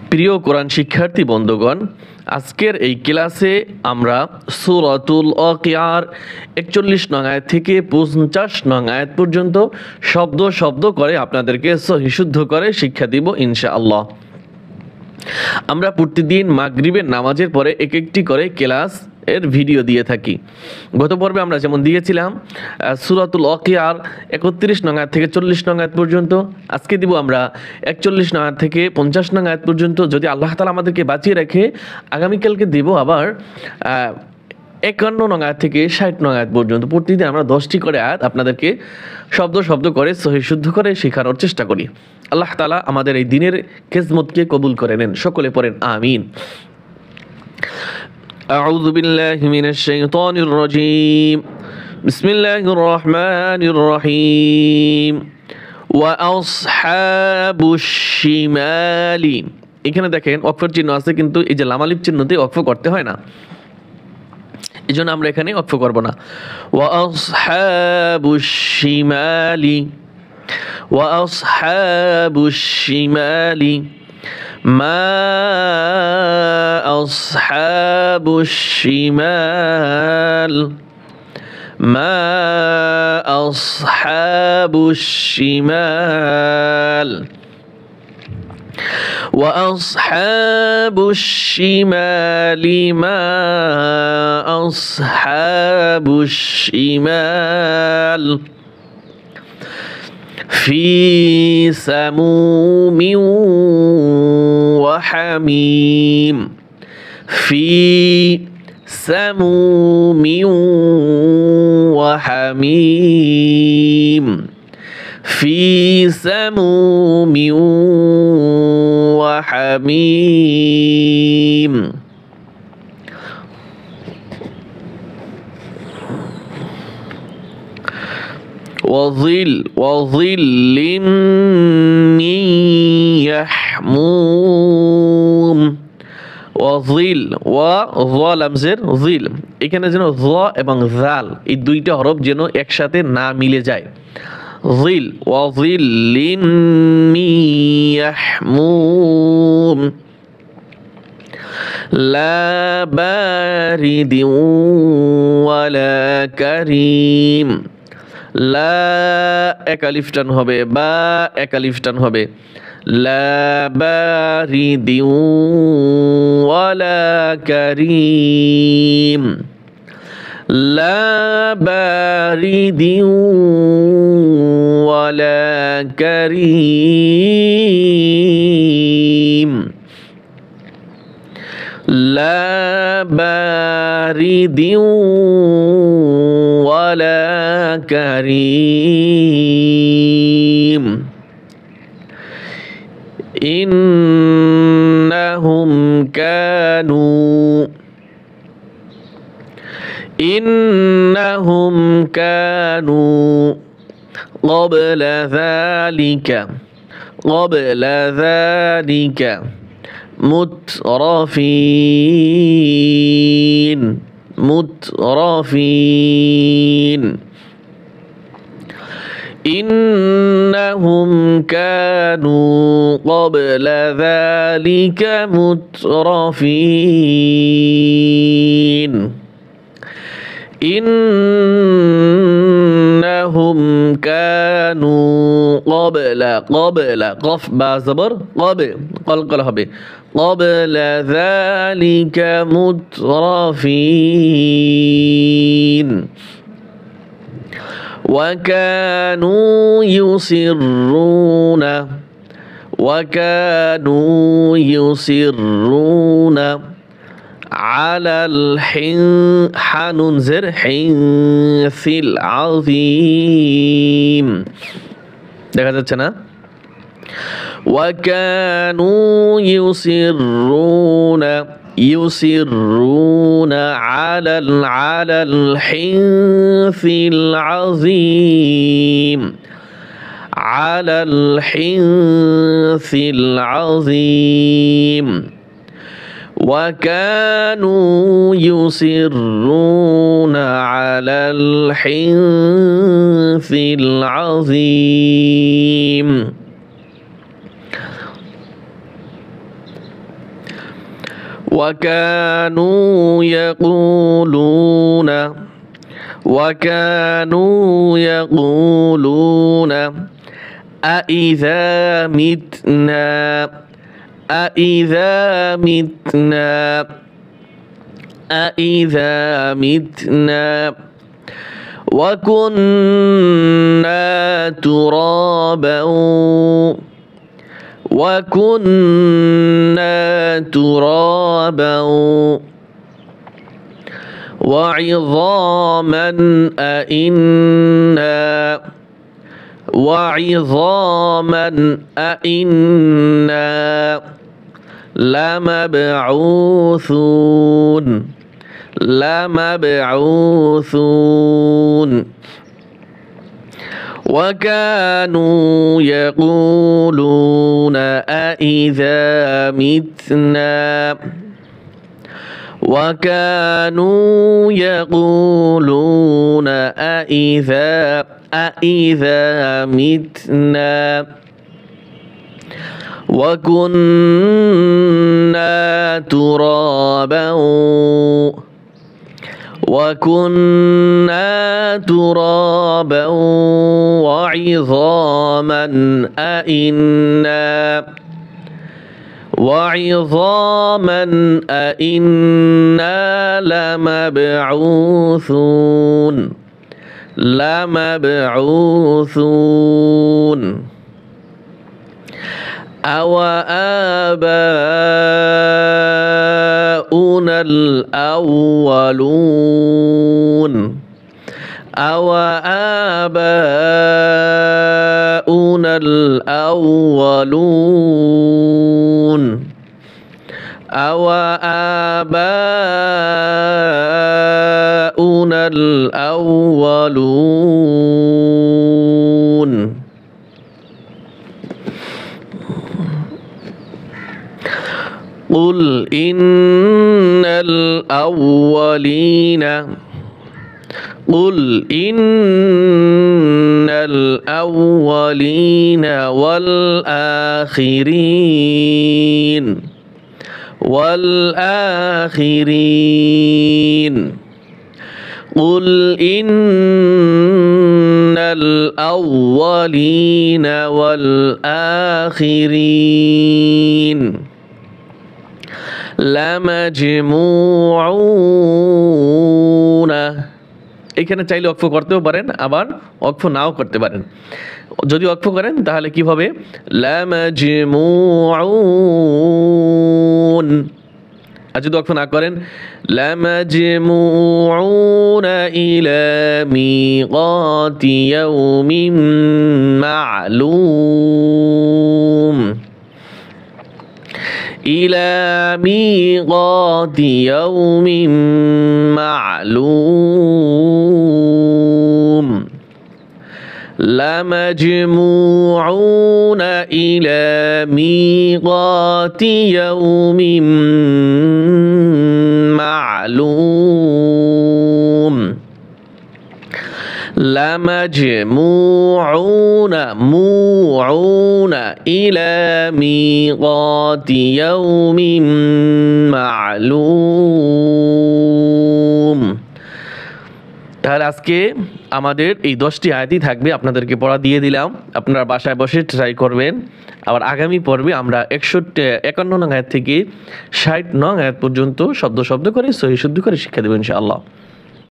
প্রিয় কোরআন শিক্ষার্থী বন্ধুগণ, আজকের এই ক্লাসে আমরা সূরাতুল ওয়াকিয়ার 41 নং আয়াত থেকে 50 নং আয়াত পর্যন্ত শব্দ শব্দ করে আপনাদেরকে সহিহ শুদ্ধ করে শিক্ষা দিব ইনশাআল্লাহ। আমরা প্রতিদিন মাগরিবের নামাজের পরে এক একটি করে ক্লাস এর ভিডিও দিয়ে থাকি। গত পর্বে আমরা যেমন দিয়েছিলাম সূরাতুল ওয়াকিয়ার 31 নং আয়াত থেকে 40 নং আয়াত পর্যন্ত, আজকে দিব আমরা 41 নং আয়াত থেকে 50 নং আয়াত পর্যন্ত। যদি আল্লাহ তাআলা আমাদেরকে বাঁচিয়ে রাখে আগামীকালকে দিব আবার 51 নং আয়াত থেকে 60 নং আয়াত পর্যন্ত। প্রতিদিন আমরা 10টি করে আয়াত আপনাদেরকে শব্দ শব্দ করে সহিহ শুদ্ধ করে শেখানোর চেষ্টা করি। আল্লাহ তাআলা আমাদের এই দিনের খেদমতকে কবুল করে নেন। সকলে পড়েন আমিন। أعوذ بالله من الشيطان الرجيم بسم الله الرحمن الرحيم وأصحاب الشمال। এখানে দেখেন ওয়াকফের চিহ্ন আছে, কিন্তু এই যে লাম আলিফ চিহ্নতে ওয়াকফ করতে হয় না, এজন্য আমরা এখানে ওয়াকফ করব না। ওয়াসহাবুশ শিমালি ওয়াসহাবুশ শিমালি মা আসহাবুশ শিমাল মা আসহাবুশ শিমাল وأصحاب الشمال ما أصحاب الشمال في سموم وحميم في سموم وحميم في سموم وحميم وظل من يحموم وظل ওয়ালামজের জিল, এখানে যেন য এবং জাল এই দুইটা হরফ যেন একসাথে না মিলে যায়। জিল ওয়াজিল্লিম মিন ইয়াহমুম লা বারিদিন ওয়ালা কারীম। লা এক আলিফ টান হবে, বা এক আলিফ টান হবে। লা বারিদিন ওয়ালা কারীম লা বারিদিন ওয়ালা কারীম লা বারিদিন ওয়ালা কারীম إنهم كانوا قبل ذلك مترفين إنهم كانوا قبل ذلك مترفين إنهم كانوا قبل قف با زبر قلقل হবে قبل ذلك مترفين وكانوا يصرون على الحنث العظيم। দেখা যাচ্ছে না? وكانوا يصرون على الحنث العظيم على الحنث العظيم وكانوا يصرون على الحنث العظيم وكانوا يقولون أإذا متنا وكنا ترابا وعظاما أئنا لمبعوثون وكانوا يقولون أإذا متنا وكنا ترابا وعظاما أئنا لمبعوثون أوآباؤنا الأولون قل إن الأولين والآخرين لمجموعون এখানে চাইলে ওয়াকফ করতেও পারেন, আবার ওয়াকফ নাও করতে পারেন। যদি ওয়াকফ করেন তাহলে কি হবে? লামাজমুউন। আর যদি ওয়াকফ না করেন, লামাজমুউনা ইলা মিকাতি ইয়াউমিন মা'লুম। إلى ميقات يوم معلوم لمجموعون إلى ميقات يوم معلوم لمجموعون إلى ميقات يوم معلوم। তাহলে আজকে আমাদের এই 10টি আয়াতই থাকবে, আপনাদেরকে পড়া দিয়ে দিলাম, আপনারা বাসায় বসে ট্রাই করবেন। আবার আগামী পর্বে আমরা 51 নং আয়াত থেকে 60 নং আয়াত পর্যন্ত শব্দ শব্দ করে সহি শুদ্ধ করে শিক্ষা দেব ইনশাআল্লাহ।